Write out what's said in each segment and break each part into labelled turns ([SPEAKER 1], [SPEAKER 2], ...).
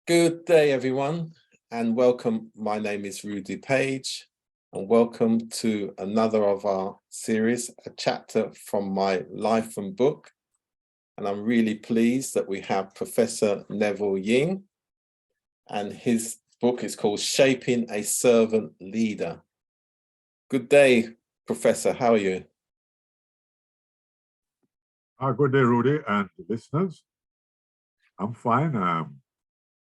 [SPEAKER 1] Good day, everyone, and welcome. My name is Rudy Page, and welcome to another of our series, a chapter from my life and book. And I'm really pleased that we have Professor Neville Ying, and his book is called Shaping a Servant Leader. Good day, Professor. How are you?
[SPEAKER 2] Good day, Rudy, and listeners. I'm fine.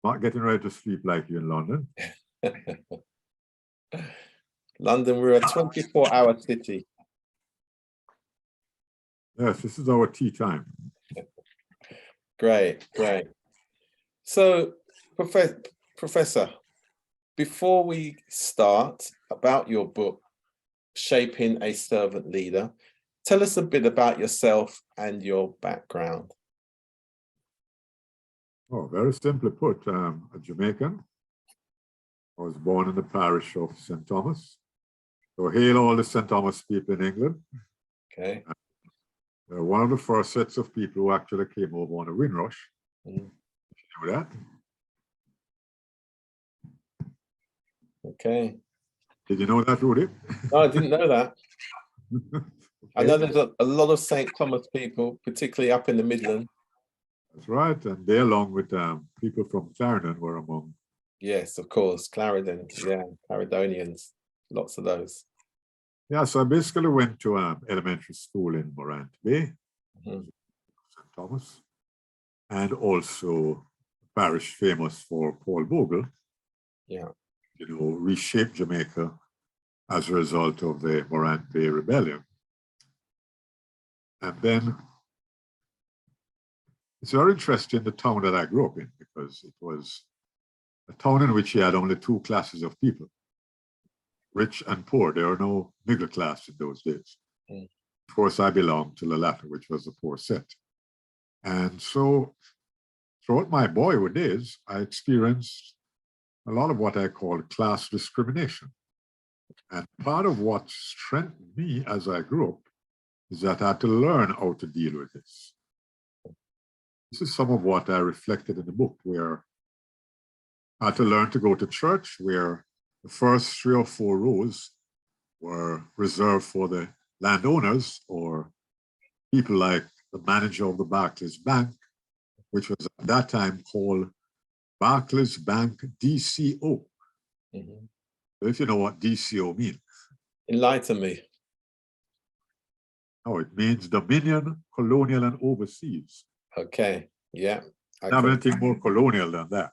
[SPEAKER 2] Not getting ready to sleep like you in London.
[SPEAKER 1] London, we're a 24-hour city.
[SPEAKER 2] Yes, this is our tea time.
[SPEAKER 1] Great. So, Professor, before we start about your book, Shaping a Servant Leader, tell us a bit about yourself and your background.
[SPEAKER 2] Oh, very simply put, a Jamaican. I was born in the parish of St. Thomas. So hail all the St. Thomas people in England.
[SPEAKER 1] Okay.
[SPEAKER 2] One of the first sets of people who actually came over on a Windrush.
[SPEAKER 1] Mm.
[SPEAKER 2] You know that?
[SPEAKER 1] Okay.
[SPEAKER 2] Did you know that, Rudy?
[SPEAKER 1] No, I didn't know that.
[SPEAKER 2] Okay.
[SPEAKER 1] I know there's a lot of St. Thomas people, particularly up in the Midlands.
[SPEAKER 2] That's right. And they, along with people from Clarendon, were among.
[SPEAKER 1] Yes, of course. Clarendon. Yeah, Caledonians. Lots of those.
[SPEAKER 2] Yeah, so I basically went to elementary school in Morant Bay, St. Thomas, and also parish famous for Paul Bogle.
[SPEAKER 1] Yeah.
[SPEAKER 2] You know, reshaped Jamaica as a result of the Morant Bay Rebellion. And then it's very interesting, the town that I grew up in, because it was a town in which you had only two classes of people, rich and poor. There were no middle class in those days.
[SPEAKER 1] Mm.
[SPEAKER 2] Of course, I belonged to the latter, which was the poor set. And so throughout my boyhood days, I experienced a lot of what I call class discrimination. And part of what strengthened me as I grew up is that I had to learn how to deal with this. This is some of what I reflected in the book, where I had to learn to go to church, where the first 3 or 4 rows were reserved for the landowners or people like the manager of the Barclays Bank, which was at that time called Barclays Bank DCO.
[SPEAKER 1] Mm-hmm.
[SPEAKER 2] If you know what DCO means.
[SPEAKER 1] Enlighten me.
[SPEAKER 2] Oh, it means Dominion, Colonial, and Overseas.
[SPEAKER 1] Okay. Yeah.
[SPEAKER 2] Not anything more colonial than that.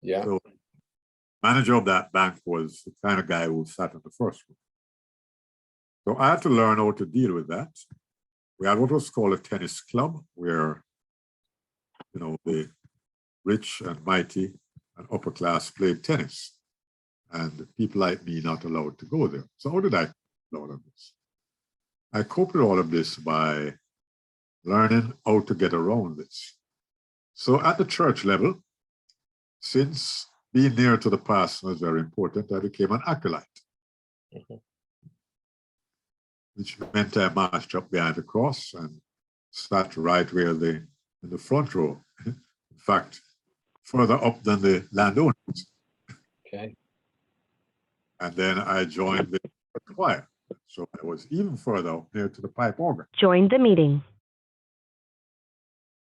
[SPEAKER 1] Yeah.
[SPEAKER 2] So, manager of that bank was the kind of guy who sat in the first room. So I had to learn how to deal with that. We had what was called a tennis club, where, you know, the rich and mighty and upper class played tennis, and people like me not allowed to go there. So how did I cope with all of this? I coped with all of this by learning how to get around this. So at the church level, since being near to the pastor was very important, I became an acolyte, which meant I marched up behind the cross and sat right where in the front row. In fact, further up than the landowners.
[SPEAKER 1] Okay.
[SPEAKER 2] And then I joined the choir. So I was even further up near to the pipe organ.
[SPEAKER 3] Join the meeting.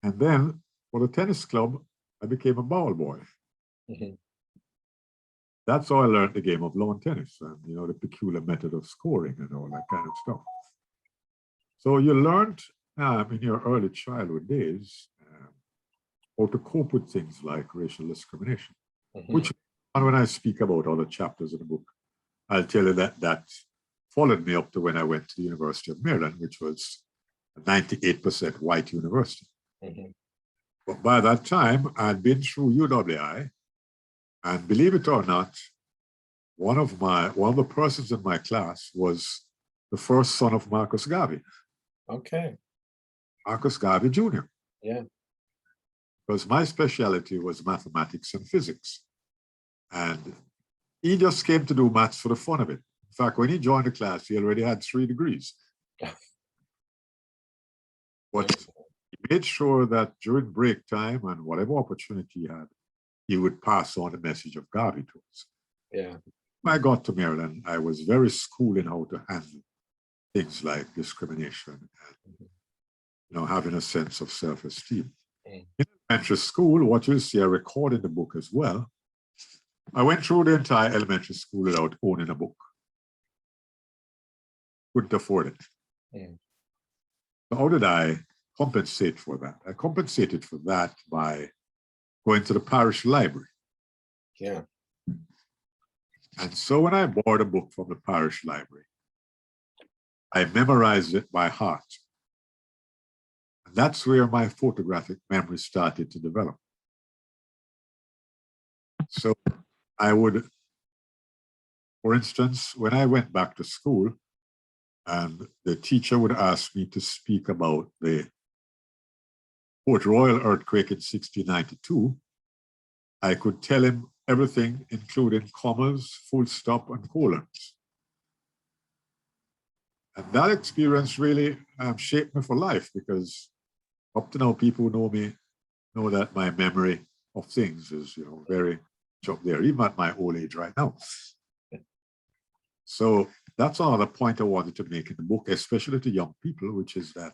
[SPEAKER 2] And then for the tennis club, I became a ball boy.
[SPEAKER 1] Mm-hmm.
[SPEAKER 2] That's how I learned the game of lawn tennis and, you know, the peculiar method of scoring and all that kind of stuff. So you learned in your early childhood days how to cope with things like racial discrimination, which, when I speak about other chapters of the book, I'll tell you that followed me up to when I went to the University of Maryland, which was a 98% white university. But by that time, I'd been through UWI, and believe it or not, one of the persons in my class was the first son of Marcus Garvey.
[SPEAKER 1] Okay.
[SPEAKER 2] Marcus Garvey Jr.
[SPEAKER 1] Yeah.
[SPEAKER 2] Because my specialty was mathematics and physics. And he just came to do maths for the fun of it. In fact, when he joined the class, he already had 3 degrees. But he made sure that during break time and whatever opportunity he had, he would pass on the message of God to us.
[SPEAKER 1] Yeah.
[SPEAKER 2] When I got to Maryland, I was very schooled in how to handle things like discrimination and having a sense of self-esteem.
[SPEAKER 1] Mm.
[SPEAKER 2] In elementary school, what you'll see, I record in the book as well. I went through the entire elementary school without owning a book. Couldn't afford it.
[SPEAKER 1] Mm.
[SPEAKER 2] So how did I compensate for that? I compensated for that by going to the parish library.
[SPEAKER 1] Yeah.
[SPEAKER 2] And so when I bought a book from the parish library, I memorized it by heart. And that's where my photographic memory started to develop. So I would, for instance, when I went back to school and the teacher would ask me to speak about the Port Royal earthquake in 1692, I could tell him everything, including commas, full stop, and colons. And that experience really shaped me for life, because up to now, people who know me know that my memory of things is, very up there, even at my old age right now. So that's another point I wanted to make in the book, especially to young people, which is that,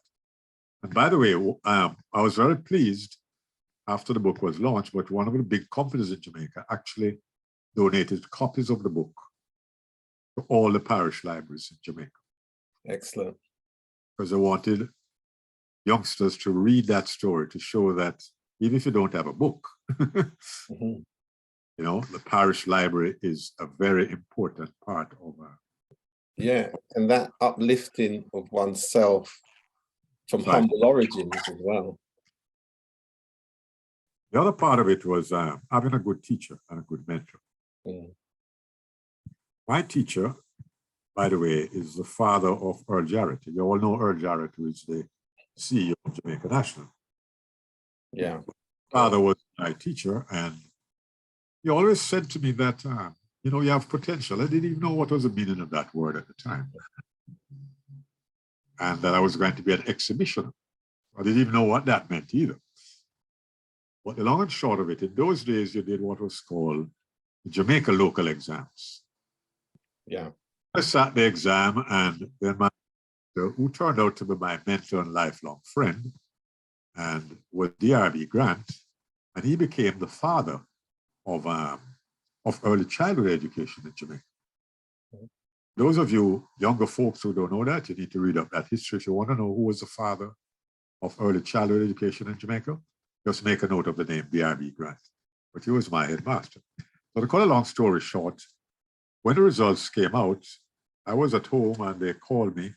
[SPEAKER 2] and by the way, I was very pleased after the book was launched, but one of the big companies in Jamaica actually donated copies of the book to all the parish libraries in Jamaica.
[SPEAKER 1] Excellent.
[SPEAKER 2] Because they wanted youngsters to read that story to show that even if you don't have a book,
[SPEAKER 1] Mm-hmm.
[SPEAKER 2] The parish library is a very important part of
[SPEAKER 1] Yeah, and that uplifting of oneself from
[SPEAKER 2] Right.
[SPEAKER 1] humble origins as well.
[SPEAKER 2] The other part of it was having a good teacher and a good mentor.
[SPEAKER 1] Mm.
[SPEAKER 2] My teacher, by the way, is the father of Earl Jarrett. You all know Earl Jarrett, who is the CEO of Jamaica National.
[SPEAKER 1] Yeah.
[SPEAKER 2] Father was my teacher, and he always said to me that, you have potential. I didn't even know what was the meaning of that word at the time. And that I was going to be an exhibitioner. I didn't even know what that meant either. But the long and short of it, in those days, you did what was called the Jamaica local exams.
[SPEAKER 1] Yeah.
[SPEAKER 2] I sat the exam, and then my mentor, who turned out to be my mentor and lifelong friend, and was DRB Grant, and he became the father of early childhood education in Jamaica. Those of you younger folks who don't know that, you need to read up that history. If you want to know who was the father of early childhood education in Jamaica, just make a note of the name DRB Grant. But he was my headmaster. So to cut a long story short, when the results came out, I was at home and they called me,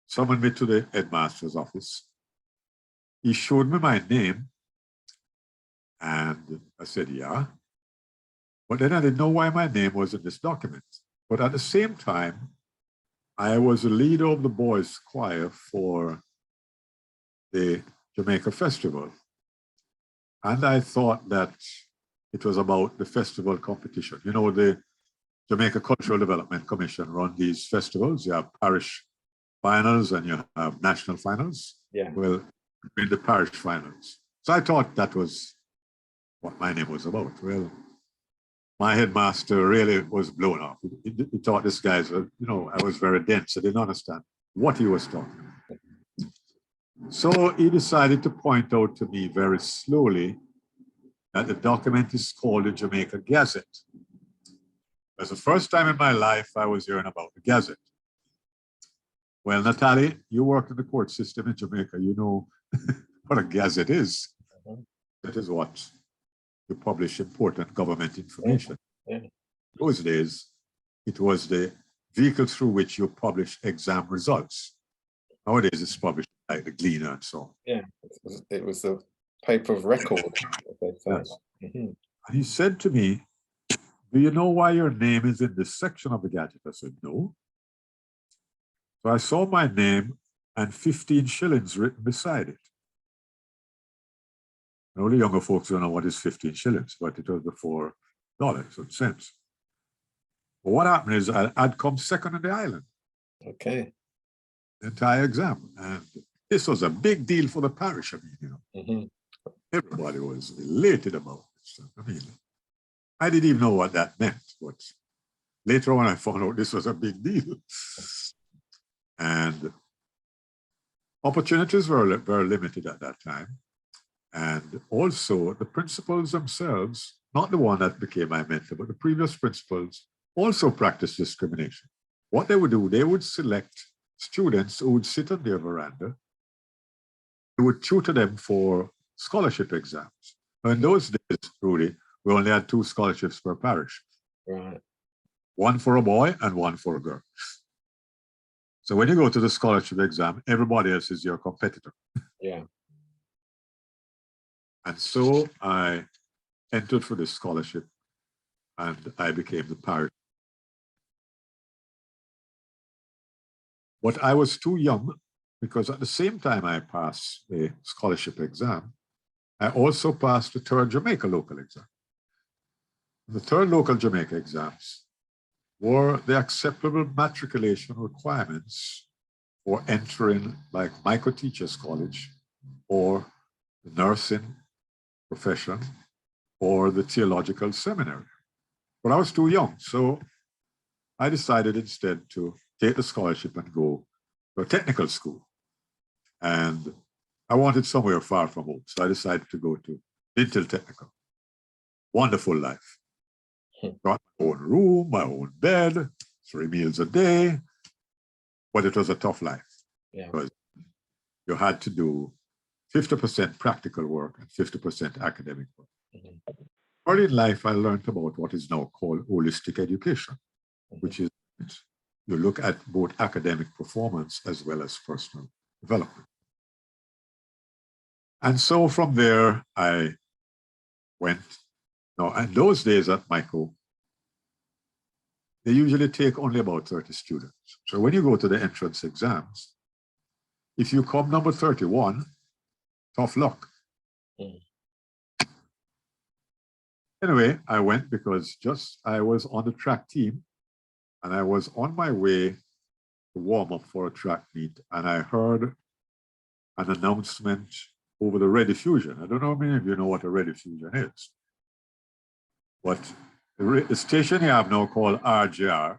[SPEAKER 2] summoned me to the headmaster's office. He showed me my name and I said, yeah. But then I didn't know why my name was in this document. But at the same time, I was the leader of the boys' choir for the Jamaica Festival. And I thought that it was about the festival competition. The Jamaica Cultural Development Commission run these festivals. You have parish finals and you have national finals.
[SPEAKER 1] Yeah.
[SPEAKER 2] Well, in the parish finals. So I thought that was what my name was about. Well, my headmaster really was blown off. He thought this guy's, I was very dense. I didn't understand what he was talking about. So he decided to point out to me very slowly that the document is called the Jamaica Gazette. It was the first time in my life I was hearing about the Gazette. Well, Natalie, you work in the court system in Jamaica. You know what a Gazette is.
[SPEAKER 1] Mm-hmm.
[SPEAKER 2] That is what you publish important government information.
[SPEAKER 1] Yeah.
[SPEAKER 2] In those days, it was the vehicle through which you publish exam results. Nowadays, it's published by the Gleaner and so on.
[SPEAKER 1] Yeah, it was a paper of record.
[SPEAKER 2] Yes.
[SPEAKER 1] Mm-hmm.
[SPEAKER 2] And he said to me, do you know why your name is in this section of the Gazette? I said, no. So I saw my name and 15 shillings written beside it. And all the younger folks don't know what is 15 shillings, but it was before dollars and cents. But what happened is I'd come second in the island.
[SPEAKER 1] Okay.
[SPEAKER 2] The entire exam. And this was a big deal for the parish. I mean,
[SPEAKER 1] Mm-hmm.
[SPEAKER 2] everybody was elated about this. I mean, I didn't even know what that meant, but later on I found out this was a big deal. And opportunities were limited at that time. And also the principals themselves, not the one that became my mentor, but the previous principals also practiced discrimination. What they would do, they would select students who would sit on their veranda. They would tutor them for scholarship exams. In those days, Rudy, we only had 2 scholarships per parish.
[SPEAKER 1] Right.
[SPEAKER 2] One for a boy and one for a girl. So when you go to the scholarship exam, everybody else is your competitor.
[SPEAKER 1] Yeah.
[SPEAKER 2] And so I entered for this scholarship and I became the parish. But I was too young because at the same time I passed the scholarship exam, I also passed the 3rd Jamaica local exam. The 3rd local Jamaica exams were the acceptable matriculation requirements for entering like micro teachers college or the nursing profession or the theological seminary. But I was too young, so I decided instead to take the scholarship and go to a technical school. And I wanted somewhere far from home, so I decided to go to Lintel Technical. Wonderful life. Got my own room, my own bed, 3 meals a day, but it was a tough life.
[SPEAKER 1] Yeah.
[SPEAKER 2] Because you had to do 50% practical work and 50% academic work. Mm-hmm. Early in life, I learned about what is now called holistic education, mm-hmm. which is you look at both academic performance as well as personal development. And so from there, I went. Now, in those days at Michael, they usually take only about 30 students. So when you go to the entrance exams, if you come number 31, tough luck. Mm. Anyway, I went because I was on the track team and I was on my way to warm up for a track meet and I heard an announcement over the rediffusion. I don't know how many of you know what a rediffusion is, but the station you have now called RGR.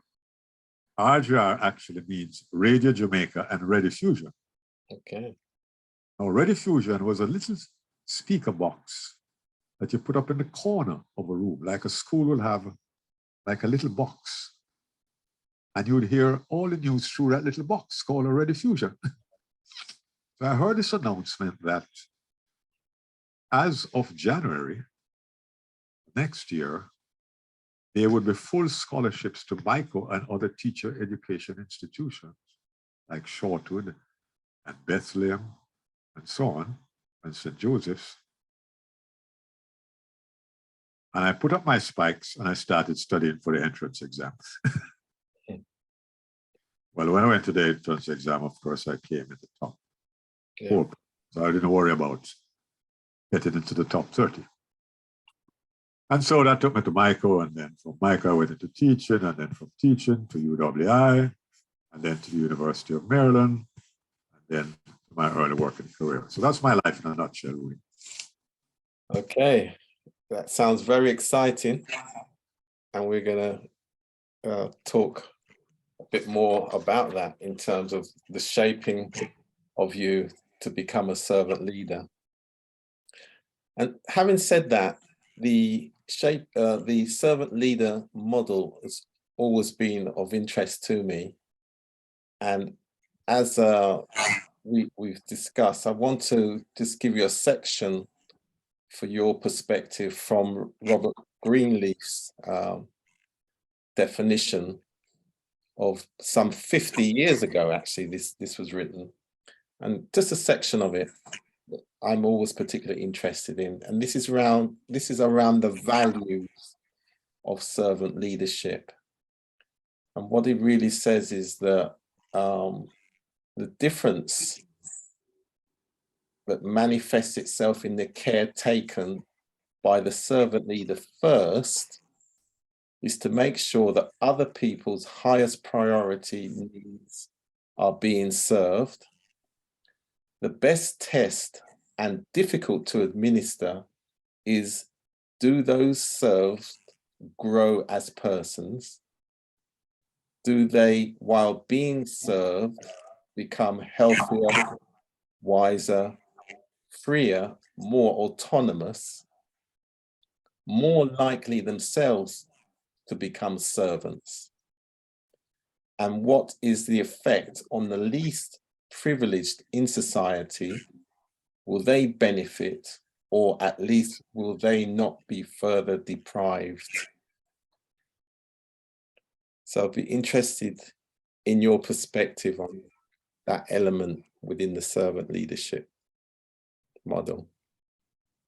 [SPEAKER 2] RGR actually means Radio Jamaica and Rediffusion. Okay. Now, Rediffusion was a little speaker box that you put up in the corner of a room, like a school will have like a little box. And you would hear all the news through that little box called a rediffusion. So I heard this announcement that as of January next year, there would be full scholarships to Michael and other teacher education institutions like Shortwood and Bethlehem and so on, and St. Joseph's. And I put up my spikes and I started studying for the entrance exam. Well, when I went to the entrance exam, of course, I came at the top 4. So I didn't worry about getting into the top 30. And so that took me to Michael, and then from Michael I went into teaching, and then from teaching to UWI, and then to the University of Maryland, and then my early working career. So that's my life in a nutshell, really. Okay, that sounds very exciting. And we're going to talk a bit more about that in terms of the shaping of you to become a servant leader. And having said that, the servant leader model has always been of interest to me. And as we've discussed, I want to just give you a section for your perspective from Robert Greenleaf's definition of some 50 years ago, actually, this was written. And just a section of it that I'm always particularly interested in. And this is around the values of servant leadership. And what it really says is that the difference that manifests itself in the care taken by the servant leader first is to make sure that other people's highest priority needs are being served. The best test and difficult to administer is, do those served
[SPEAKER 1] grow as persons? Do they, while being served, become healthier, wiser, freer, more autonomous, more likely themselves to become servants? And what is the effect on the least privileged in society? Will they benefit, or at least will they not be further deprived? So I'd be interested in your perspective on that element within the servant leadership model.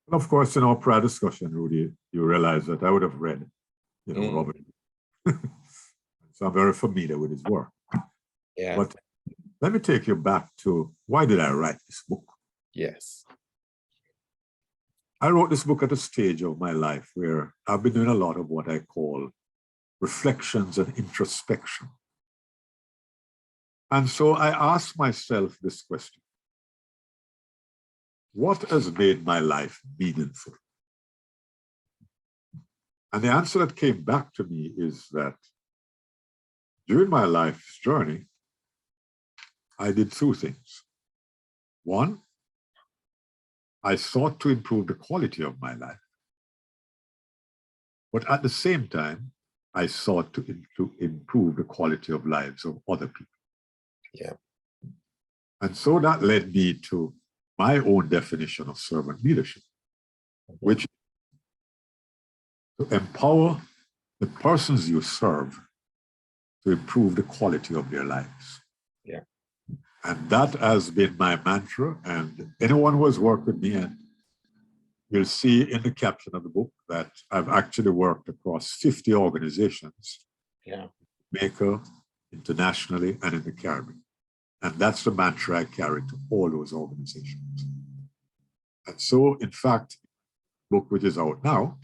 [SPEAKER 2] And of course, in our prior discussion, Rudy, you realize that I would have read, Robert. So I'm very familiar with his work.
[SPEAKER 1] Yeah.
[SPEAKER 2] But let me take you back to, why did I write this book?
[SPEAKER 1] Yes.
[SPEAKER 2] I wrote this book at a stage of my life where I've been doing a lot of what I call reflections and introspection. And so I asked myself this question: what has made my life meaningful? And the answer that came back to me is that during my life's journey, I did two things. One, I sought to improve the quality of my life. But at the same time, I sought to improve the quality of lives of other people.
[SPEAKER 1] Yeah.
[SPEAKER 2] And so that led me to my own definition of servant leadership, which is to empower the persons you serve to improve the quality of their lives.
[SPEAKER 1] Yeah.
[SPEAKER 2] And that has been my mantra. And anyone who has worked with me, and you'll see in the caption of the book that I've actually worked across 50 organizations, Jamaica, internationally, and in the Caribbean. And that's the mantra I carry to all those organizations. And so, in fact, the book which is out now,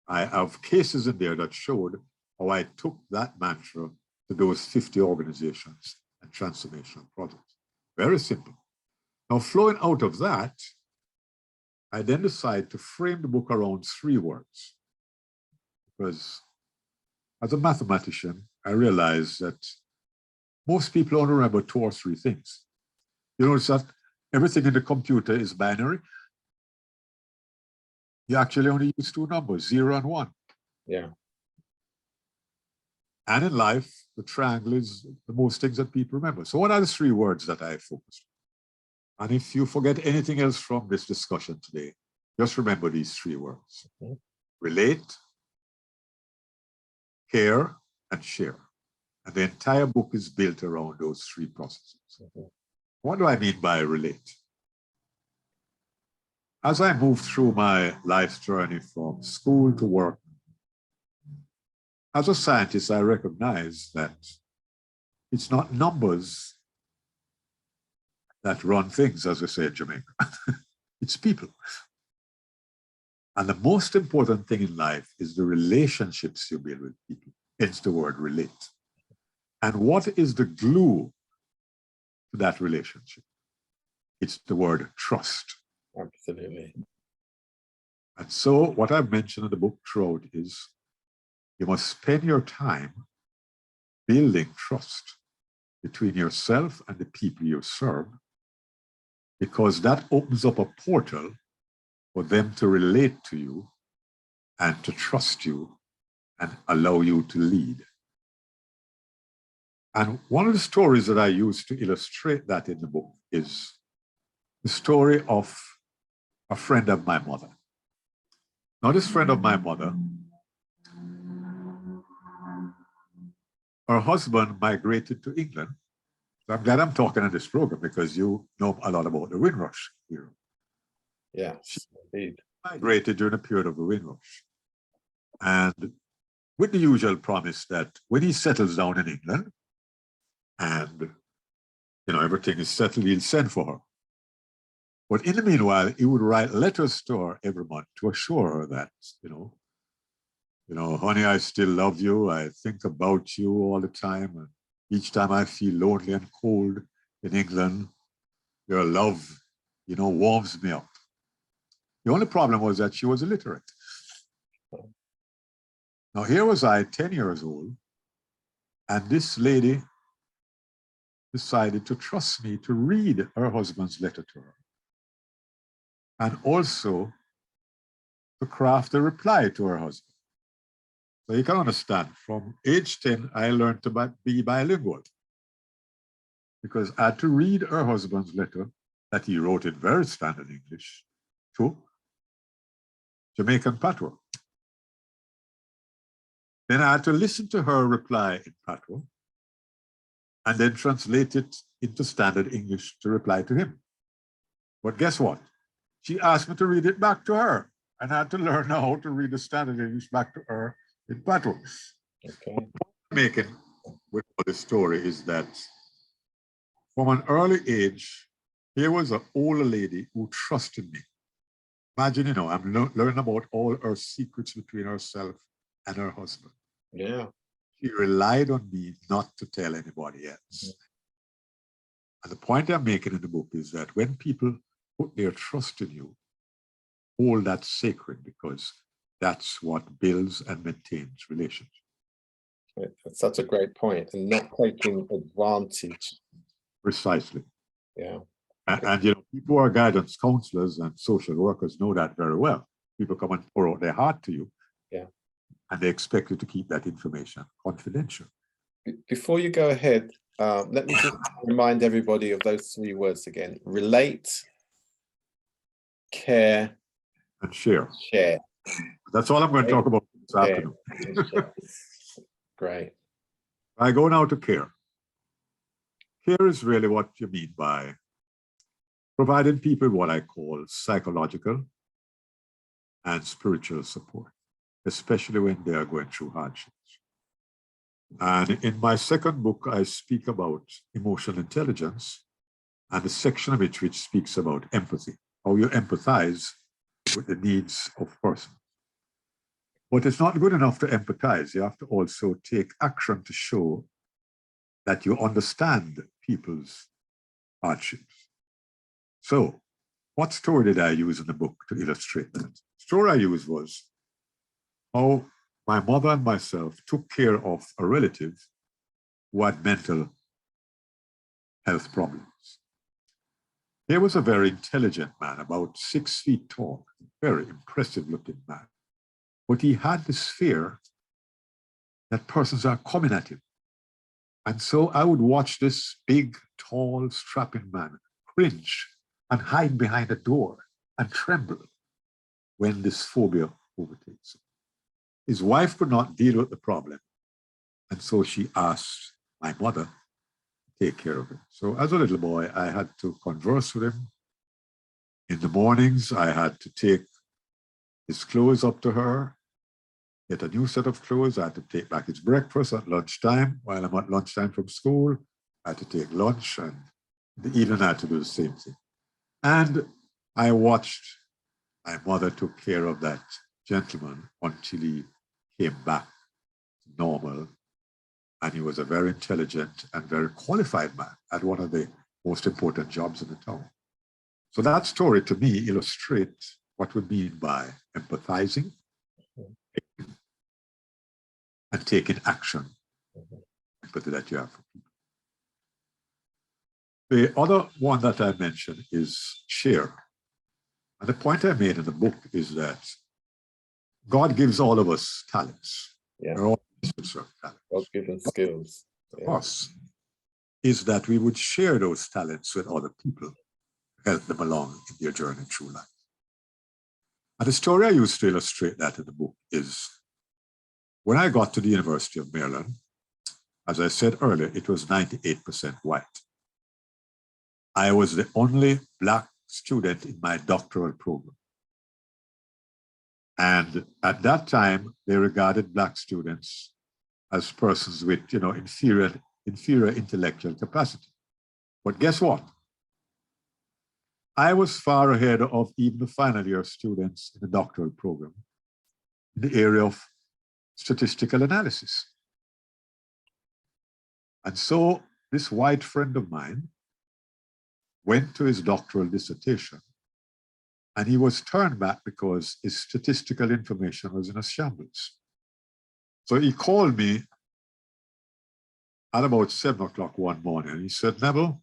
[SPEAKER 2] I have cases in there that showed how I took that mantra to those 50 organizations and transformational projects. Very simple. Now, flowing out of that, I then decided to frame the book around 3 words. Because as a mathematician, I realized that most people only remember 2 or 3 things. You notice that everything in the computer is binary. You actually only use 2 numbers, 0 and 1.
[SPEAKER 1] Yeah.
[SPEAKER 2] And in life, the triangle is the most things that people remember. So what are the 3 words that I focused on? And if you forget anything else from this discussion today, just remember these 3 words. Relate, care, and share. And the entire book is built around those 3 processes. What do I mean by relate? As I move through my life's journey from school to work, as a scientist, I recognize that it's not numbers that run things, as we say in Jamaica. It's people. And the most important thing in life is the relationships you build with people. Hence the word relate. And what is the glue to that relationship? It's the word trust.
[SPEAKER 1] Absolutely.
[SPEAKER 2] And so what I've mentioned in the book throughout is you must spend your time building trust between yourself and the people you serve, because that opens up a portal for them to relate to you and to trust you and allow you to lead. And one of the stories that I use to illustrate that in the book is the story of a friend of my mother. Now, this friend of my mother, her husband migrated to England. So I'm glad I'm talking on this program, because you know a lot about the Windrush era.
[SPEAKER 1] Yes, indeed.
[SPEAKER 2] Migrated during a period of the Windrush. And with the usual promise that when he settles down in England and everything is settled, he'll send for her. But in the meanwhile, he would write letters to her every month to assure her that, honey, I still love you. I think about you all the time. And each time I feel lonely and cold in England, your love, warms me up. The only problem was that she was illiterate. Now, here was I, 10 years old, and this lady decided to trust me to read her husband's letter to her, and also to craft a reply to her husband. So you can understand, from age 10, I learned to be bilingual, because I had to read her husband's letter that he wrote in very standard English to Jamaican patois. Then I had to listen to her reply in patois and then translate it into standard English to reply to him. But guess what? She asked me to read it back to her, and I had to learn how to read the standard English back to her in patois.
[SPEAKER 1] Okay.
[SPEAKER 2] What I'm making with this story is that from an early age, here was an older lady who trusted me. Imagine, you know, I'm learning about all her secrets between herself and her husband.
[SPEAKER 1] Yeah.
[SPEAKER 2] She relied on me not to tell anybody else. And the point I'm making in the book is that when people put their trust in you, hold that sacred, because that's what builds and maintains relationships.
[SPEAKER 1] That's such a great point, and not taking advantage.
[SPEAKER 2] Precisely.
[SPEAKER 1] Yeah.
[SPEAKER 2] And you know, people who are guidance counselors and social workers know that very well. People come and pour out their heart to you.
[SPEAKER 1] Yeah.
[SPEAKER 2] And they expect you to keep that information confidential.
[SPEAKER 1] Before you go ahead, let me just remind everybody of those 3 words again: relate, care,
[SPEAKER 2] and share.
[SPEAKER 1] Share.
[SPEAKER 2] That's all I'm going to talk about this afternoon.
[SPEAKER 1] Great.
[SPEAKER 2] I go now to care. Care is really what you mean by providing people what I call psychological and spiritual support, especially when they are going through hardships. And in my second book, I speak about emotional intelligence, and the section of it which speaks about empathy, how you empathize with the needs of persons. But it's not good enough to empathize. You have to also take action to show that you understand people's hardships. So, what story did I use in the book to illustrate that? The story I used was how my mother and myself took care of a relative who had mental health problems. He was a very intelligent man, about 6 feet tall, very impressive looking man. But he had this fear that persons are coming at him. And so I would watch this big, tall, strapping man cringe and hide behind a door and tremble when this phobia overtakes him. His wife could not deal with the problem, and so she asked my mother to take care of him. So as a little boy, I had to converse with him. In the mornings, I had to take his clothes up to her, get a new set of clothes. I had to take back his breakfast at lunchtime. While I'm at lunchtime from school, I had to take lunch, and in the evening I had to do the same thing. And I watched my mother took care of that gentleman until he came back to normal. And he was a very intelligent and very qualified man at one of the most important jobs in the town. So that story to me illustrates what we mean by empathizing and taking action, empathy that you have for people. The other one that I mentioned is share. And the point I made in the book is that God gives all of us talents.
[SPEAKER 1] Yeah.
[SPEAKER 2] We're all certain talents.
[SPEAKER 1] God-given skills.
[SPEAKER 2] For us is that we would share those talents with other people, help them along in their journey through life. And the story I used to illustrate that in the book is when I got to the University of Maryland, as I said earlier, it was 98% white. I was the only Black student in my doctoral program. And at that time, they regarded Black students as persons with, inferior intellectual capacity. But guess what? I was far ahead of even the final year students in the doctoral program in the area of statistical analysis. And so this white friend of mine went to his doctoral dissertation, and he was turned back because his statistical information was in a shambles. So he called me at about 7 o'clock one morning. He said, Neville,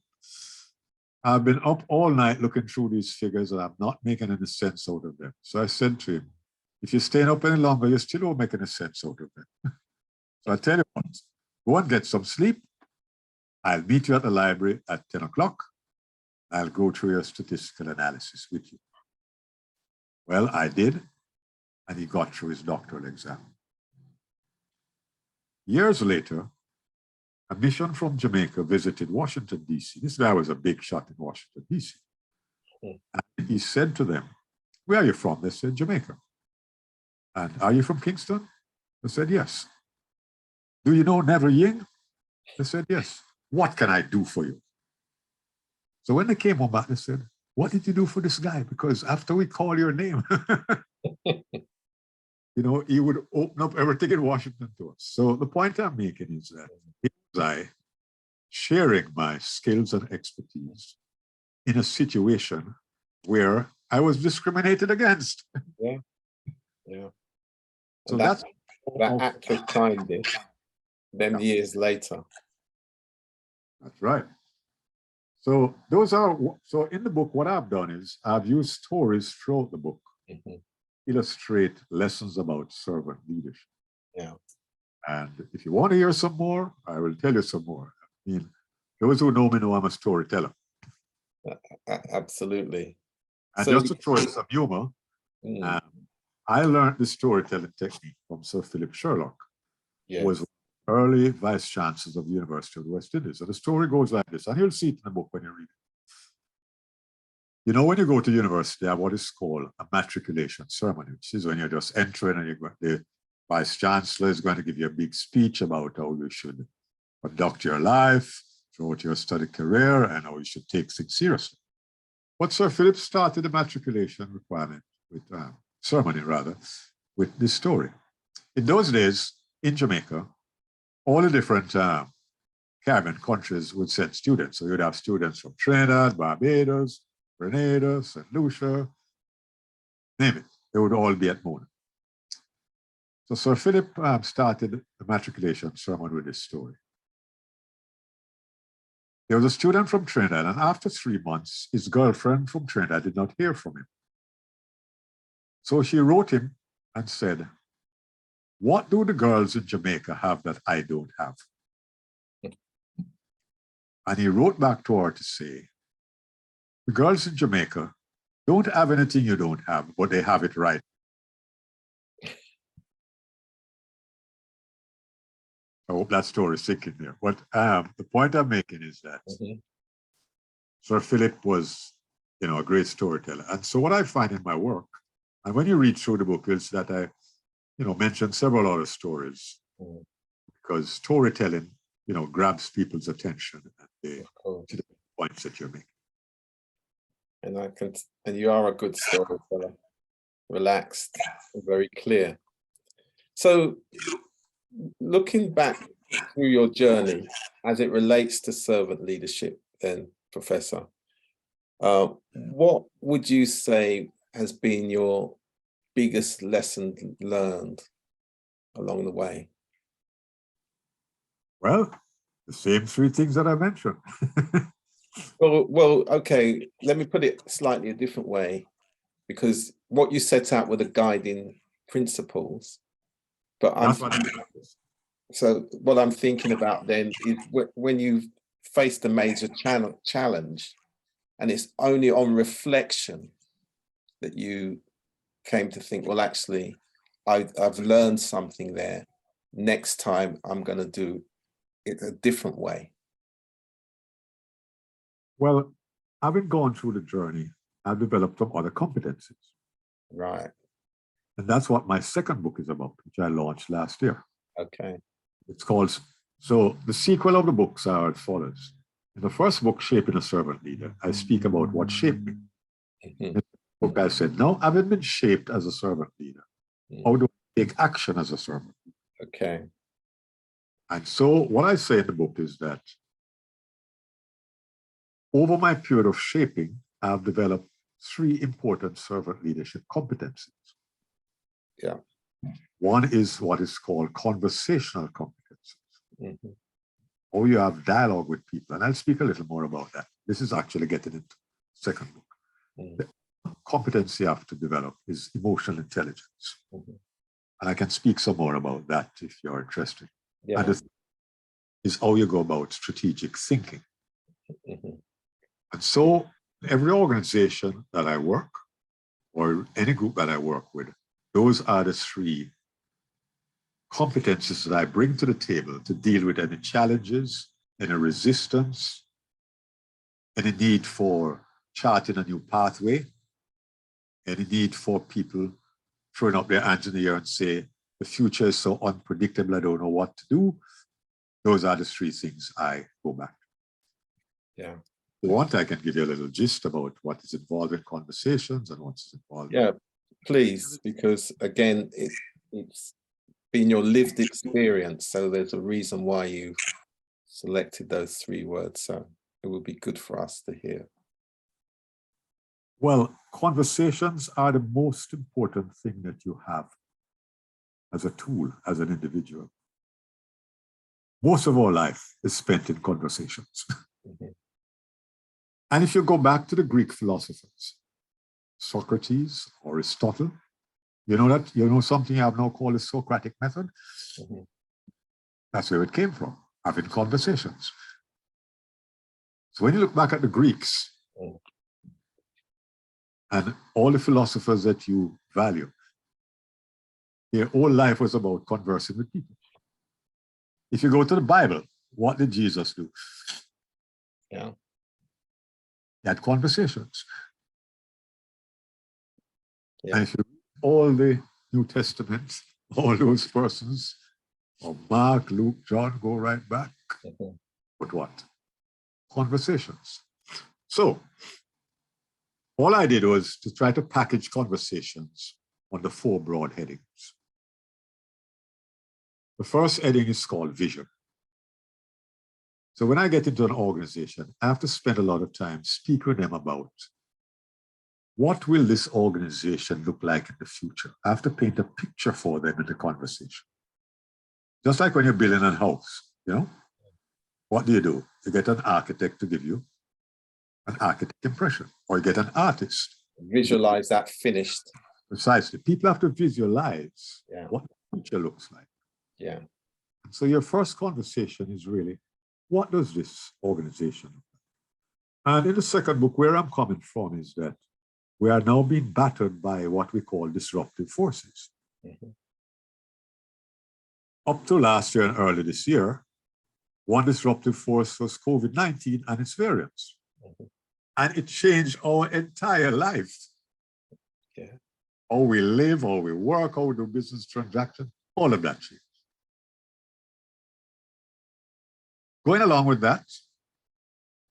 [SPEAKER 2] I've been up all night looking through these figures and I'm not making any sense out of them. So I said to him, if you're staying up any longer, you still won't make any sense out of them. So I tell you what, go and get some sleep. I'll meet you at the library at 10 o'clock. I'll go through your statistical analysis with you. Well, I did, and he got through his doctoral exam. Years later, a mission from Jamaica visited Washington, D.C. This guy was a big shot in Washington, D.C. And he said to them, where are you from? They said, Jamaica. And are you from Kingston? They said, yes. Do you know Neville Ying? They said, yes. What can I do for you? So when they came home back, they said, what did you do for this guy? Because after we call your name, you know, he would open up everything in Washington to us. So the point I'm making is that here was I sharing my skills and expertise in a situation where I was discriminated against.
[SPEAKER 1] Yeah, yeah.
[SPEAKER 2] So that's
[SPEAKER 1] that act of kindness, then years later.
[SPEAKER 2] That's right. So those are, so in the book, what I've done is I've used stories throughout the book, illustrate lessons about servant leadership.
[SPEAKER 1] Yeah.
[SPEAKER 2] And if you want to hear some more, I will tell you some more. I mean, those who know me know I'm a storyteller.
[SPEAKER 1] Absolutely.
[SPEAKER 2] And
[SPEAKER 1] So,
[SPEAKER 2] just to throw in some humor, I learned the storytelling technique from Sir Philip Sherlock, who was early vice chancellors of the University of the West Indies. So the story goes like this, and you'll see it in the book when you read it. You know, when you go to university, they have what is called a matriculation ceremony, which is when you're just entering and the vice chancellor is going to give you a big speech about how you should conduct your life throughout your study career and how you should take things seriously. But Sir Philip started the matriculation requirement with ceremony rather with this story. In those days in Jamaica, all the different Caribbean countries would send students. So you'd have students from Trinidad, Barbados, Grenada, St. Lucia, name it. They would all be at Mona. So Sir Philip started the matriculation ceremony with this story. There was a student from Trinidad, and after 3 months, his girlfriend from Trinidad did not hear from him. So she wrote him and said, what do the girls in Jamaica have that I don't have? And he wrote back to her to say, the girls in Jamaica don't have anything you don't have, but they have it right. I hope that story is sinking there. But the point I'm making is that Sir Philip was, you know, a great storyteller. And so what I find in my work, and when you read through the book, is that I, you know, mention several other stories because storytelling, you know, grabs people's attention and they to the points that you're making.
[SPEAKER 1] And you are a good storyteller, relaxed, very clear. So looking back through your journey as it relates to servant leadership, then, Professor, what would you say has been your biggest lesson learned along the way?
[SPEAKER 2] Well, the same 3 things that I mentioned.
[SPEAKER 1] Well, okay, let me put it slightly a different way, because what you set out were the guiding principles, but so what I'm thinking about then is when you've faced a major challenge, and it's only on reflection that you came to think, well, actually, I've learned something there. Next time I'm going to do it a different way.
[SPEAKER 2] Well, having gone through the journey, I've developed some other competencies.
[SPEAKER 1] Right.
[SPEAKER 2] And that's what my second book is about, which I launched last year.
[SPEAKER 1] Okay.
[SPEAKER 2] It's called, so the sequel of the books are as follows. In the first book, Shaping a Servant Leader, I speak about what shaped me. In the book, I said, now, having been shaped as a servant leader, how do I take action as a servant leader?
[SPEAKER 1] Okay.
[SPEAKER 2] And so what I say in the book is that over my period of shaping, I've developed 3 important servant leadership competencies.
[SPEAKER 1] Yeah.
[SPEAKER 2] One is what is called conversational competencies.
[SPEAKER 1] Mm-hmm.
[SPEAKER 2] Or you have dialogue with people. And I'll speak a little more about that. This is actually getting into the second book.
[SPEAKER 1] Mm-hmm.
[SPEAKER 2] The competence you have to develop is emotional intelligence.
[SPEAKER 1] Mm-hmm.
[SPEAKER 2] And I can speak some more about that if you're interested.
[SPEAKER 1] Yeah.
[SPEAKER 2] And is how you go about strategic thinking.
[SPEAKER 1] Mm-hmm.
[SPEAKER 2] And so every organization that I work, or any group that I work with, those are the three competencies that I bring to the table to deal with any challenges, any resistance, any need for charting a new pathway, any need for people throwing up their hands in the air and say, the future is so unpredictable, I don't know what to do. Those are the three things I go back to.
[SPEAKER 1] Yeah.
[SPEAKER 2] If you want, I can give you a little gist about what is involved in conversations and what's involved.
[SPEAKER 1] Yeah, please, because again, it's been your lived experience. So there's a reason why you selected those three words. So it would be good for us to hear.
[SPEAKER 2] Well, conversations are the most important thing that you have as a tool, as an individual. Most of our life is spent in conversations.
[SPEAKER 1] Mm-hmm.
[SPEAKER 2] And if you go back to the Greek philosophers, Socrates or Aristotle, you know something I have now called the Socratic method?
[SPEAKER 1] Mm-hmm.
[SPEAKER 2] That's where it came from, having conversations. So when you look back at the Greeks, and all the philosophers that you value, their whole life was about conversing with people. If you go to the Bible, what did Jesus do?
[SPEAKER 1] Yeah.
[SPEAKER 2] He had conversations.
[SPEAKER 1] Yeah.
[SPEAKER 2] And if you read all the New Testament, all those persons, from Mark, Luke, John, go right back.
[SPEAKER 1] Mm-hmm.
[SPEAKER 2] But what? Conversations. So all I did was to try to package conversations under four broad headings. The first heading is called vision. So when I get into an organization, I have to spend a lot of time speaking with them about what will this organization look like in the future. I have to paint a picture for them in the conversation. Just like when you're building a house, what do? You get an architect to give you an architect impression, or you get an artist.
[SPEAKER 1] Visualize that finished.
[SPEAKER 2] Precisely. People have to visualize what the future looks like.
[SPEAKER 1] Yeah.
[SPEAKER 2] So your first conversation is really, what does this organization look like? And in the second book, where I'm coming from is that we are now being battered by what we call disruptive forces.
[SPEAKER 1] Mm-hmm.
[SPEAKER 2] Up to last year and early this year, one disruptive force was COVID-19 and its variants.
[SPEAKER 1] Mm-hmm.
[SPEAKER 2] And it changed our entire life.
[SPEAKER 1] Yeah.
[SPEAKER 2] How we live, how we work, how we do business transactions, all of that changed. Going along with that,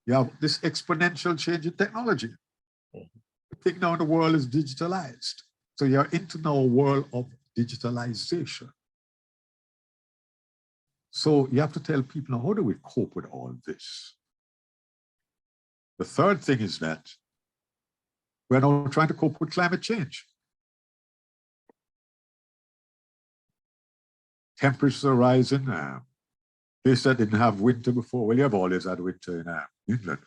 [SPEAKER 2] you have this exponential change in technology.
[SPEAKER 1] Mm-hmm.
[SPEAKER 2] I think now the world is digitalized. So you're into now a world of digitalization. So you have to tell people, now, how do we cope with all this? The third thing is that we're now trying to cope with climate change. Temperatures are rising. Places that didn't have winter before. Well, you have always had winter in England.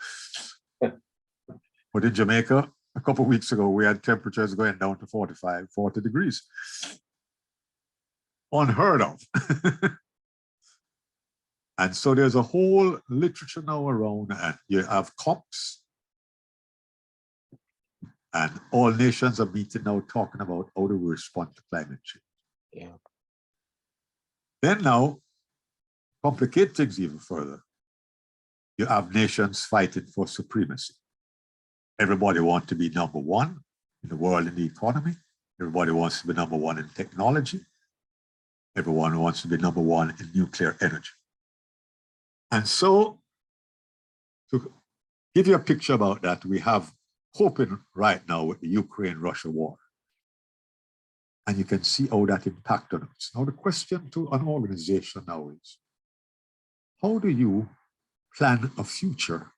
[SPEAKER 2] But in Jamaica, a couple of weeks ago, we had temperatures going down to 45, 40 degrees. Unheard of. And so there's a whole literature now around, and you have COPs, and all nations are meeting now talking about how do we respond to climate change.
[SPEAKER 1] Yeah.
[SPEAKER 2] Then now, complicate things even further. You have nations fighting for supremacy. Everybody wants to be number one in the world in the economy. Everybody wants to be number one in technology. Everyone wants to be number one in nuclear energy. And so, to give you a picture about that, we have coping right now with the Ukraine-Russia war. And you can see how that impacted us. Now, the question to an organization now is, how do you plan a future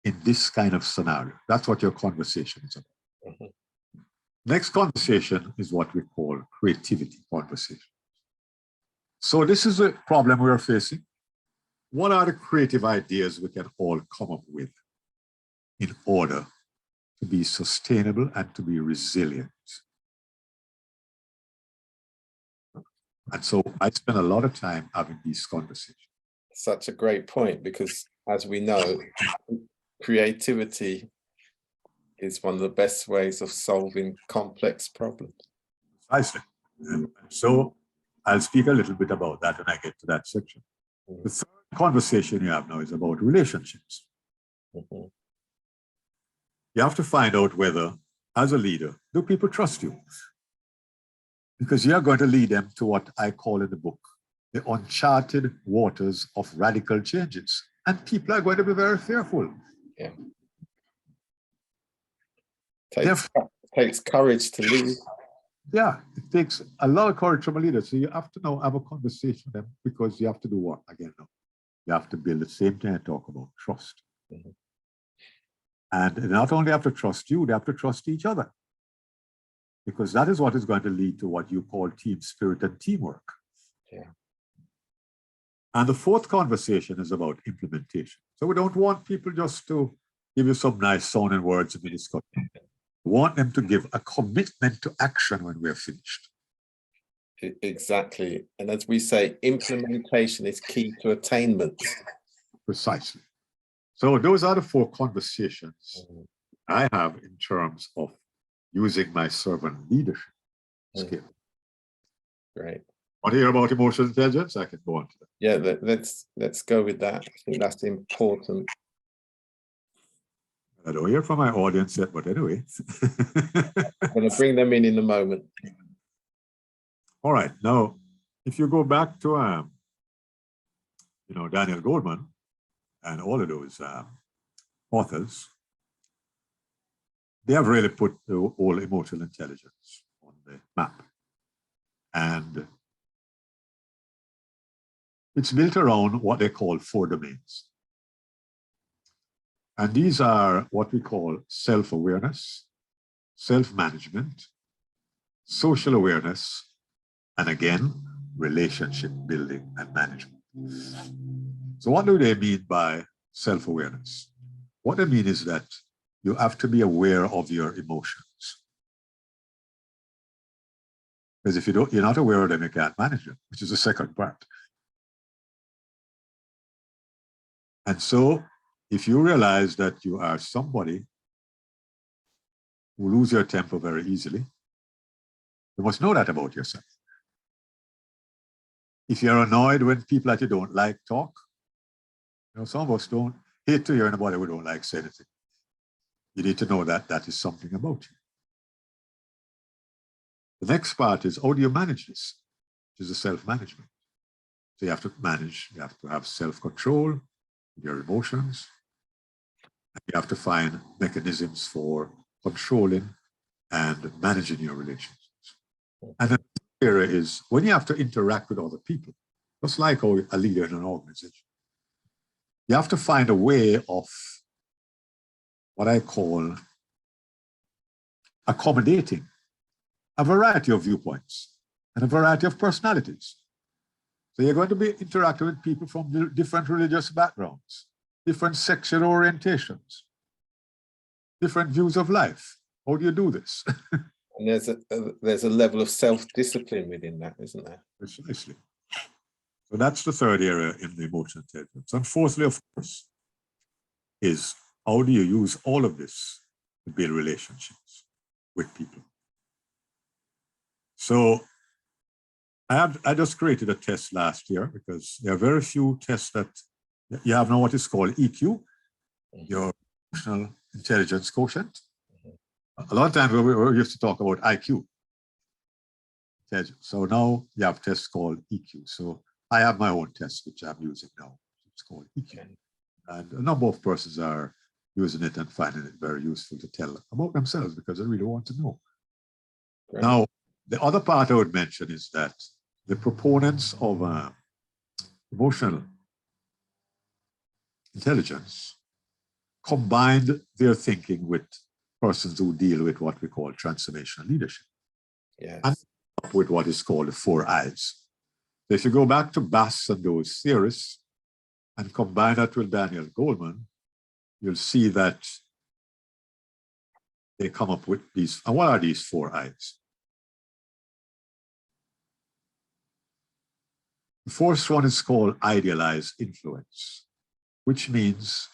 [SPEAKER 2] in this kind of scenario? That's what your conversation is about.
[SPEAKER 1] Mm-hmm.
[SPEAKER 2] Next conversation is what we call creativity conversation. So this is a problem we're facing. What are the creative ideas we can all come up with in order to be sustainable and to be resilient? And so I spend a lot of time having these conversations.
[SPEAKER 1] Such a great point, because as we know, creativity is one of the best ways of solving complex problems.
[SPEAKER 2] Precisely. And so I'll speak a little bit about that when I get to that section.
[SPEAKER 1] Mm-hmm.
[SPEAKER 2] The third conversation you have now is about relationships.
[SPEAKER 1] Mm-hmm.
[SPEAKER 2] You have to find out whether, as a leader, do people trust you? Because you're going to lead them to what I call in the book, the uncharted waters of radical changes. And people are going to be very fearful.
[SPEAKER 1] Yeah. Takes courage to lead.
[SPEAKER 2] Yeah, it takes a lot of courage from a leader. So you have to now have a conversation with them, because you have to do what? Again, now, you have to build the same thing I talk about, trust.
[SPEAKER 1] Mm-hmm.
[SPEAKER 2] And they not only have to trust you, they have to trust each other. Because that is what is going to lead to what you call team spirit and teamwork.
[SPEAKER 1] Yeah.
[SPEAKER 2] And the fourth conversation is about implementation. So we don't want people just to give you some nice sounding words in the discussion. We want them to give a commitment to action when we're finished.
[SPEAKER 1] Exactly. And as we say, implementation is key to attainment. Precisely.
[SPEAKER 2] So those are the four conversations I have in terms of using my servant leadership skill.
[SPEAKER 1] Great.
[SPEAKER 2] Want to hear about emotional intelligence? I can go on to that.
[SPEAKER 1] Yeah, let's go with that. I think that's important.
[SPEAKER 2] I don't hear from my audience yet, but anyway.
[SPEAKER 1] I'm going to bring them in a moment.
[SPEAKER 2] All right. Now, if you go back to, Daniel Goleman and all of those authors, they have really put the whole emotional intelligence on the map. And it's built around what they call 4 domains. And these are what we call self-awareness, self-management, social awareness, and again, relationship building and management. So what do they mean by self-awareness? What they mean is that you have to be aware of your emotions. Because if you're not aware of them, you can't manage them, which is the second part. And so if you realize that you are somebody who lose your temper very easily, you must know that about yourself. If you're annoyed when people that you don't like talk, some of us don't hate to hear anybody who don't like say anything. You need to know that that is something about you. The next part is, how do you manage this? Which is the self-management. So you have to manage, you have to have self-control, your emotions. And you have to find mechanisms for controlling and managing your relationships. And the area is when you have to interact with other people, just like a leader in an organization, you have to find a way of what I call accommodating a variety of viewpoints and a variety of personalities. So you're going to be interacting with people from different religious backgrounds, different sexual orientations, different views of life. How do you do this?
[SPEAKER 1] And there's a level of self-discipline within that, isn't there?
[SPEAKER 2] Precisely. So that's the third area in the emotional intelligence. And fourthly, of course, is how do you use all of this to build relationships with people? So I just created a test last year because there are very few tests that you have now what is called EQ, your emotional intelligence quotient. A lot of times we used to talk about IQ. So now you have tests called EQ. So I have my own test, which I'm using now. It's called EQ. And a number of persons are using it and finding it very useful to tell about themselves because they really want to know. Great. Now, the other part I would mention is that the proponents of emotional intelligence combined their thinking with persons who deal with what we call transformational leadership.
[SPEAKER 1] Yes.
[SPEAKER 2] And up with what is called the 4 I's. So if you go back to Bass and those theorists and combine that with Daniel Goleman, you'll see that they come up with these. And what are these 4 I's? The first one is called idealized influence, which means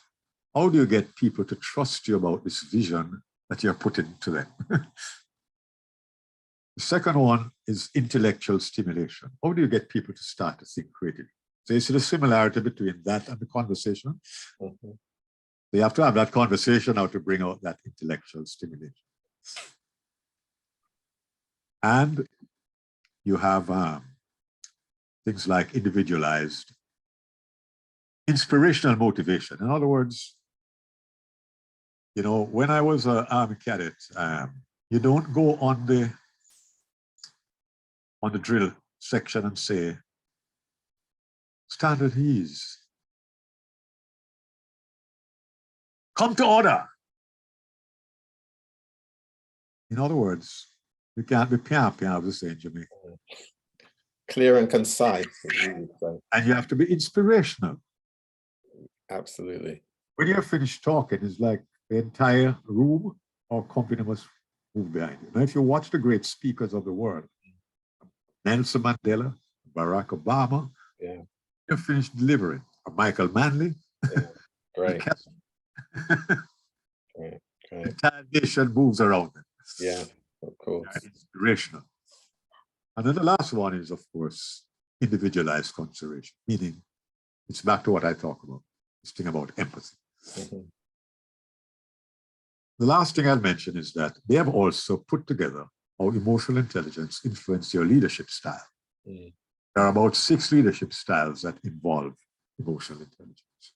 [SPEAKER 2] how do you get people to trust you about this vision that you're putting to them? The second one is intellectual stimulation. How do you get people to start to think creatively? So you see the similarity between that and the conversation.
[SPEAKER 1] Mm-hmm.
[SPEAKER 2] So you have to have that conversation now to bring out that intellectual stimulation. And you have things like individualized inspirational motivation. In other words, you know, when I was an Army cadet, you don't go on the drill section and say, stand at ease, come to order. In other words, you can't be pian as we say in Jamaica.
[SPEAKER 1] Clear and concise, you would say.
[SPEAKER 2] And you have to be inspirational.
[SPEAKER 1] Absolutely.
[SPEAKER 2] When you're finished talking, it's like the entire room or company must move behind you. Now, if you watch the great speakers of the world, Nelson Mandela, Barack Obama,
[SPEAKER 1] yeah,
[SPEAKER 2] you're finished delivering. Or Michael Manley.
[SPEAKER 1] Yeah. Great.
[SPEAKER 2] Great. The entire nation moves around them.
[SPEAKER 1] Yeah, of course.
[SPEAKER 2] Inspirational. And then the last one is, of course, individualized consideration, meaning it's back to what I talk about, this thing about empathy.
[SPEAKER 1] Mm-hmm.
[SPEAKER 2] The last thing I'll mention is that they have also put together how emotional intelligence influences your leadership style.
[SPEAKER 1] Mm.
[SPEAKER 2] There are about 6 leadership styles that involve emotional intelligence.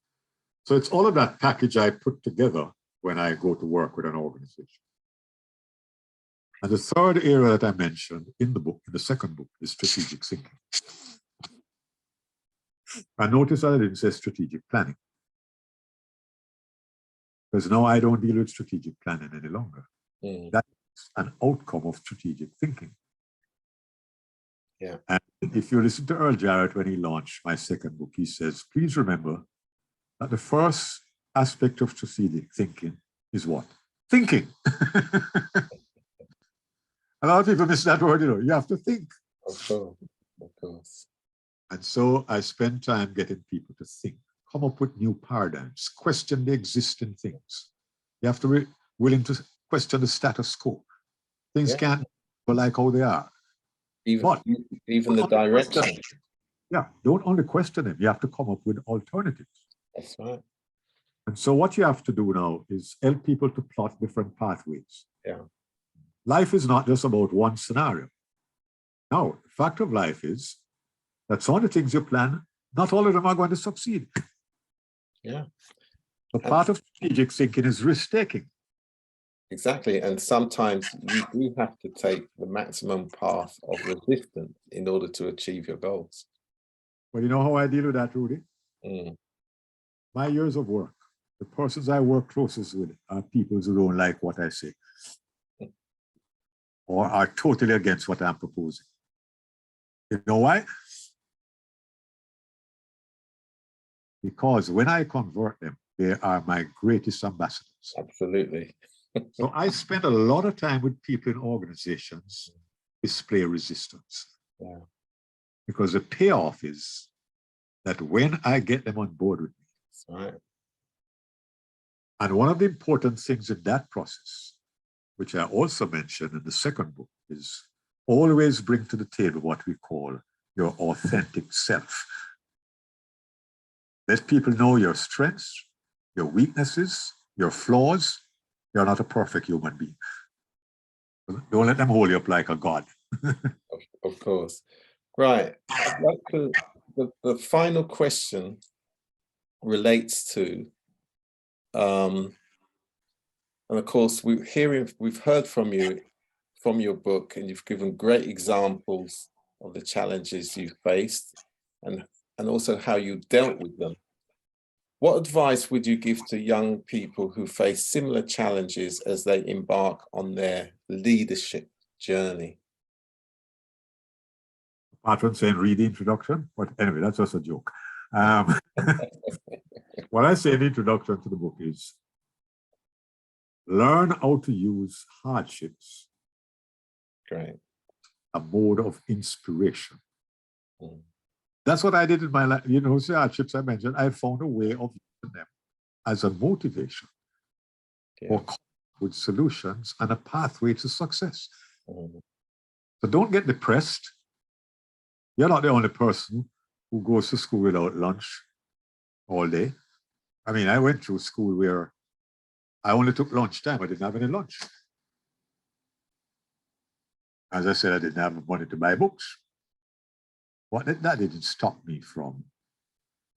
[SPEAKER 2] So it's all of that package I put together when I go to work with an organization. And the third area that I mentioned in the book, in the second book, is strategic thinking. I noticed that I didn't say strategic planning, because now I don't deal with strategic planning any longer.
[SPEAKER 1] Mm.
[SPEAKER 2] That's an outcome of strategic thinking.
[SPEAKER 1] Yeah.
[SPEAKER 2] And if you listen to Earl Jarrett when he launched my second book, he says, please remember that the first aspect of strategic thinking is what? Thinking. A lot of people miss that word, you know, you have to think.
[SPEAKER 1] Of course, of course.
[SPEAKER 2] And so I spend time getting people to think, come up with new paradigms, question the existing things. You have to be willing to question the status quo. Things can't be like how they are.
[SPEAKER 1] Even the direction.
[SPEAKER 2] Yeah, don't only question them, you have to come up with alternatives.
[SPEAKER 1] That's right.
[SPEAKER 2] And so what you have to do now is help people to plot different pathways.
[SPEAKER 1] Yeah.
[SPEAKER 2] Life is not just about one scenario. Now, the fact of life is that some of the things you plan, not all of them are going to succeed.
[SPEAKER 1] Yeah.
[SPEAKER 2] So part of strategic thinking is risk-taking.
[SPEAKER 1] Exactly. And sometimes you do have to take the maximum path of resistance in order to achieve your goals.
[SPEAKER 2] Well, you know how I deal with that, Rudy?
[SPEAKER 1] Mm.
[SPEAKER 2] My years of work, the persons I work closest with are people who don't like what I say or are totally against what I'm proposing. You know why? Because when I convert them, they are my greatest ambassadors.
[SPEAKER 1] Absolutely.
[SPEAKER 2] So I spend a lot of time with people in organizations display resistance.
[SPEAKER 1] Yeah.
[SPEAKER 2] Because the payoff is that when I get them on board with me,
[SPEAKER 1] that's right.
[SPEAKER 2] And one of the important things in that process, which I also mentioned in the second book, is always bring to the table what we call your authentic self. Let people know your strengths, your weaknesses, your flaws. You're not a perfect human being. Don't let them hold you up like a god.
[SPEAKER 1] Of course. Right. I'd like to, the final question relates to, and of course, we've heard from you, from your book, and you've given great examples of the challenges you faced and also how you dealt with them. What advice would you give to young people who face similar challenges as they embark on their leadership journey?
[SPEAKER 2] Apart from saying read the introduction, but anyway, that's just a joke. What I say in the introduction to the book is learn how to use hardships,
[SPEAKER 1] Great.
[SPEAKER 2] a mode of inspiration.
[SPEAKER 1] Mm.
[SPEAKER 2] That's what I did in my life. You know, the hardships I mentioned, I found a way of using them as a motivation for with solutions and a pathway to success.
[SPEAKER 1] Mm.
[SPEAKER 2] So don't get depressed. You're not the only person who goes to school without lunch all day. I mean, I went through school where I only took lunchtime. I didn't have any lunch. As I said, I didn't have money to buy books. But that didn't stop me from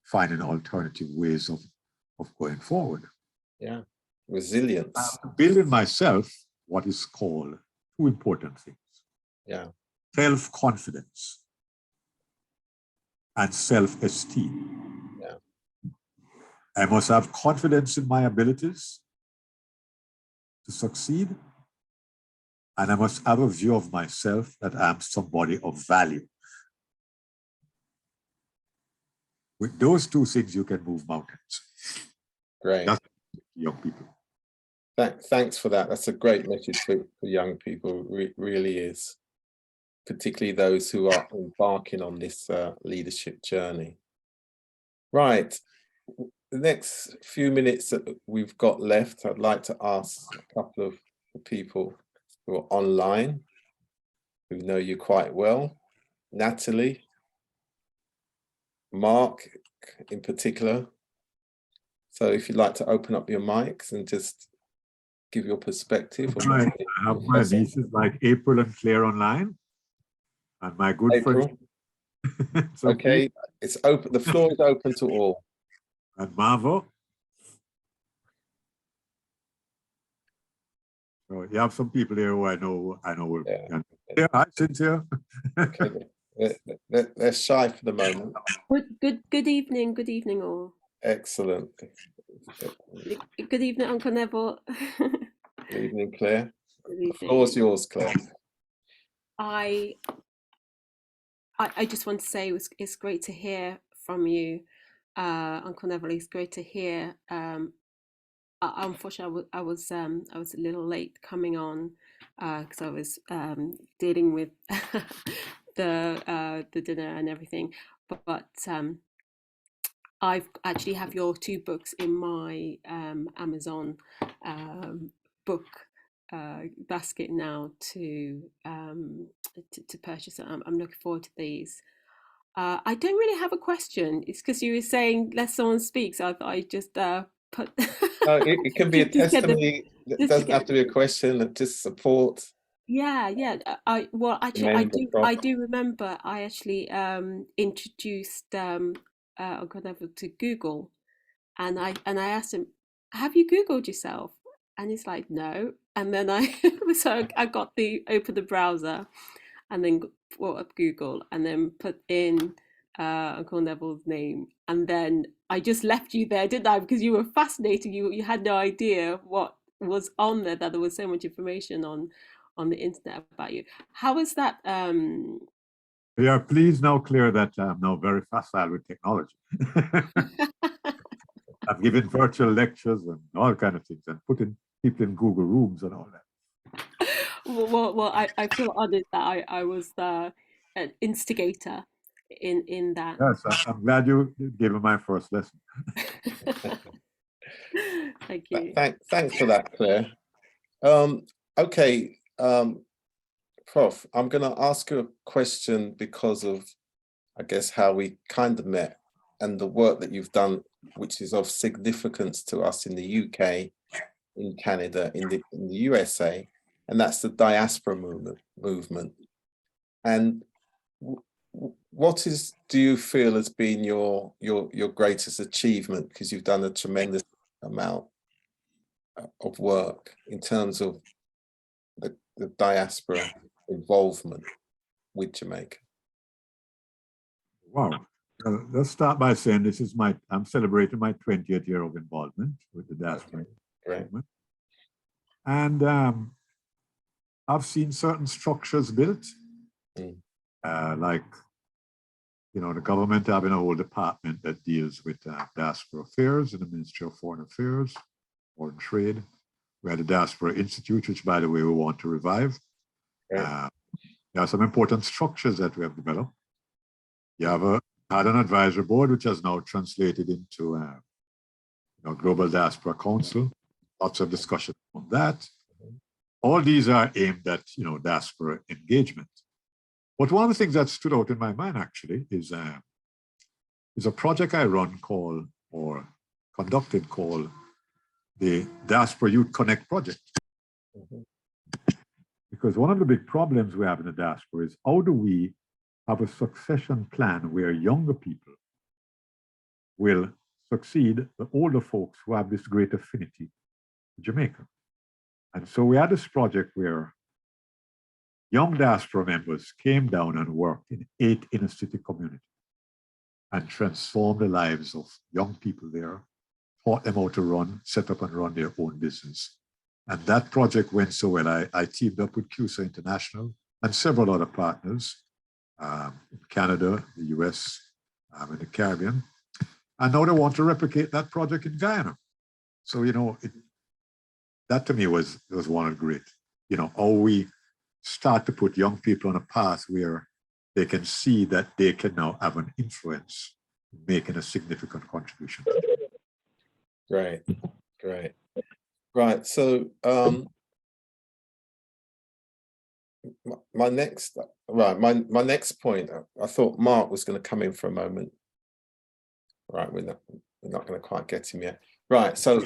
[SPEAKER 2] finding alternative ways of going forward.
[SPEAKER 1] Yeah, resilience.
[SPEAKER 2] Building myself what is called two important things.
[SPEAKER 1] Yeah.
[SPEAKER 2] Self-confidence and self-esteem.
[SPEAKER 1] Yeah.
[SPEAKER 2] I must have confidence in my abilities to succeed, and I must have a view of myself that I'm somebody of value. With those two things, you can move mountains.
[SPEAKER 1] Great.
[SPEAKER 2] That's young people.
[SPEAKER 1] Thanks for that. That's a great message for young people. Really is, particularly those who are embarking on this leadership journey. Right. The next few minutes that we've got left, I'd like to ask a couple of people who are online, who know you quite well. Natalie, Mark in particular. So if you'd like to open up your mics and just give your perspective.
[SPEAKER 2] I have my nieces like April and Claire online, and my good friend.
[SPEAKER 1] Okay, it's open. The floor is open to all.
[SPEAKER 2] And Marvo. So you have some people here who I know. Yeah, hi, Cynthia.
[SPEAKER 1] Okay, they're shy for the moment.
[SPEAKER 3] Good evening all.
[SPEAKER 1] Excellent.
[SPEAKER 3] Good evening, Uncle Neville.
[SPEAKER 1] Good evening, Claire.
[SPEAKER 3] Good evening.
[SPEAKER 1] The floor is yours, Claire.
[SPEAKER 3] I just want to say it's great to hear from you, Uncle Neville. It's great to hear. Unfortunately, I was a little late coming on because I was dealing with the dinner and everything. But I've actually have your two books in my Amazon book basket now to purchase. I'm looking forward to these. I don't really have a question. It's because you were saying let someone speak, so I just put.
[SPEAKER 1] It can be a testimony. It doesn't have to be a question. Just support.
[SPEAKER 3] Yeah. I do remember. I actually introduced Uncle Neville to Google, and I asked him, "Have you Googled yourself?" And he's like, "No." And then I got open the browser, and then brought up Google, and then put in Uncle Neville's name, and then I just left you there, didn't I? Because you were fascinated. You had no idea what was on there, that there was so much information on the internet about you. How was that?
[SPEAKER 2] Yeah, please now clear that I'm now very facile with technology. I've given virtual lectures and all kind of things, and putting people in Google Rooms and all that.
[SPEAKER 3] Well, I feel honored that I was an instigator in that.
[SPEAKER 2] Yes, I'm glad you gave me my first lesson.
[SPEAKER 3] Thank you.
[SPEAKER 1] Thanks for that, Claire. Okay, Prof, I'm going to ask you a question because of, I guess, how we kind of met and the work that you've done, which is of significance to us in the UK, in Canada, in the USA, and that's the diaspora movement. And what do you feel has been your greatest achievement? Because you've done a tremendous amount of work in terms of the diaspora involvement with Jamaica.
[SPEAKER 2] Wow. Let's start by saying this is I'm celebrating my 20th year of involvement with the diaspora movement. And I've seen certain structures built, like, the government having a whole department that deals with diaspora affairs in the Ministry of Foreign Affairs, Foreign Trade. We had the Diaspora Institute, which, by the way, we want to revive. There are some important structures that we have developed. You have had an advisory board, which has now translated into Global Diaspora Council. Lots of discussion on that. All these are aimed at diaspora engagement. But one of the things that stood out in my mind actually is a project I conducted called the Diaspora Youth Connect Project. Because one of the big problems we have in the diaspora is how do we have a succession plan where younger people will succeed the older folks who have this great affinity to Jamaica. And so we had this project where young diaspora members came down and worked in 8 inner city communities and transformed the lives of young people there, taught them how to set up and run their own business. And that project went so well. I teamed up with CUSA International and several other partners in Canada, the US, and the Caribbean. And now they want to replicate that project in Guyana. So, that to me was one of the great, how we start to put young people on a path where they can see that they can now have an influence in making a significant contribution.
[SPEAKER 1] Great. Right. So my next point, I thought Mark was going to come in for a moment. Right, we're not going to quite get him yet. Right, so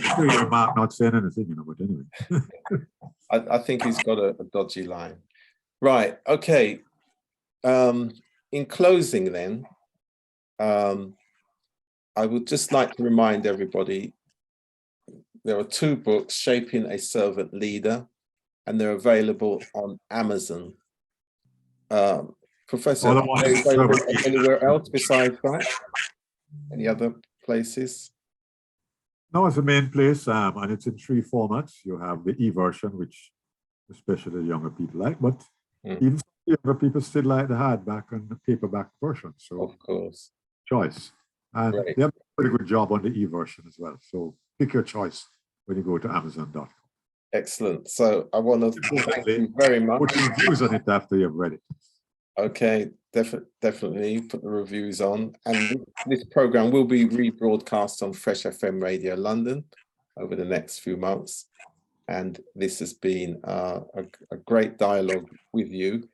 [SPEAKER 2] Mark not saying anything, but anyway.
[SPEAKER 1] I think he's got a dodgy line. Right, okay. In closing then, I would just like to remind everybody there are 2 books, Shaping a Servant Leader, and they're available on Amazon. Professor, are they available anywhere else besides that? Any other places?
[SPEAKER 2] No, it's the main place, and it's in 3 formats. You have the e-version, which especially younger people like, but even younger people still like the hardback and the paperback version. So,
[SPEAKER 1] of course,
[SPEAKER 2] choice. And they have a pretty good job on the e-version as well. So pick your choice when you go to Amazon.com.
[SPEAKER 1] Excellent. So I want to thank you very much.
[SPEAKER 2] Put reviews on it after you've read it.
[SPEAKER 1] Okay, definitely put the reviews on. And this program will be rebroadcast on Fresh FM Radio London over the next few months. And this has been a great dialogue with you.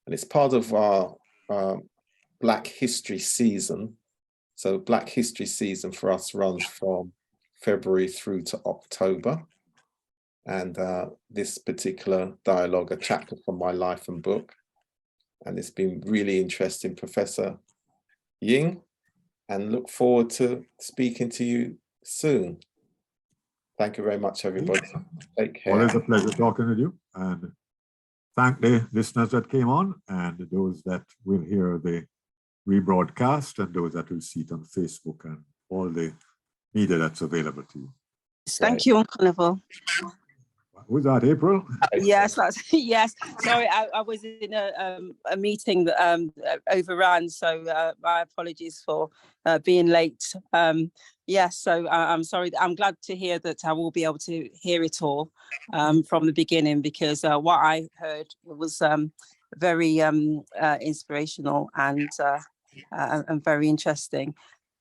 [SPEAKER 1] And it's part of our Black History season. So Black History season for us runs from February through to October. And this particular dialogue, a chapter from my life and book. And it's been really interesting, Professor Ying, and look forward to speaking to you soon. Thank you very much, everybody. Take care.
[SPEAKER 2] Always a pleasure talking with you. And thank the listeners that came on and those that will hear the rebroadcast and those that will see it on Facebook and all the media that's available to you.
[SPEAKER 4] Thank you, Uncle Neville.
[SPEAKER 2] Was that April?
[SPEAKER 4] Yes, yes. Sorry, I was in a meeting that overran, so my apologies for being late. Yes, so I'm sorry. I'm glad to hear that I will be able to hear it all from the beginning, because what I heard was very inspirational and very interesting.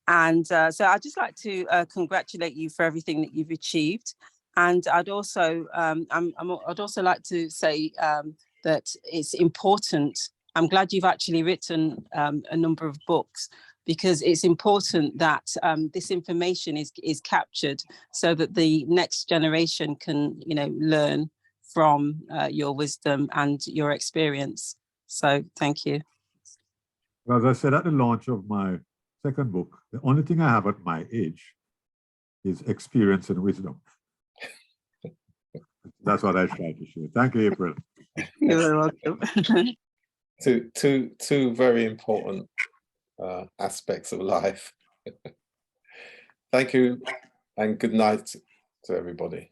[SPEAKER 4] And so I'd just like to congratulate you for everything that you've achieved. And I'd also like to say that it's important. I'm glad you've actually written a number of books, because it's important that this information is captured so that the next generation can, learn from your wisdom and your experience. So thank you.
[SPEAKER 2] Well, as I said at the launch of my second book, the only thing I have at my age is experience and wisdom. That's what I try to share. Thank you, April.
[SPEAKER 4] You're welcome.
[SPEAKER 1] Two very important aspects of life. Thank you and good night to everybody.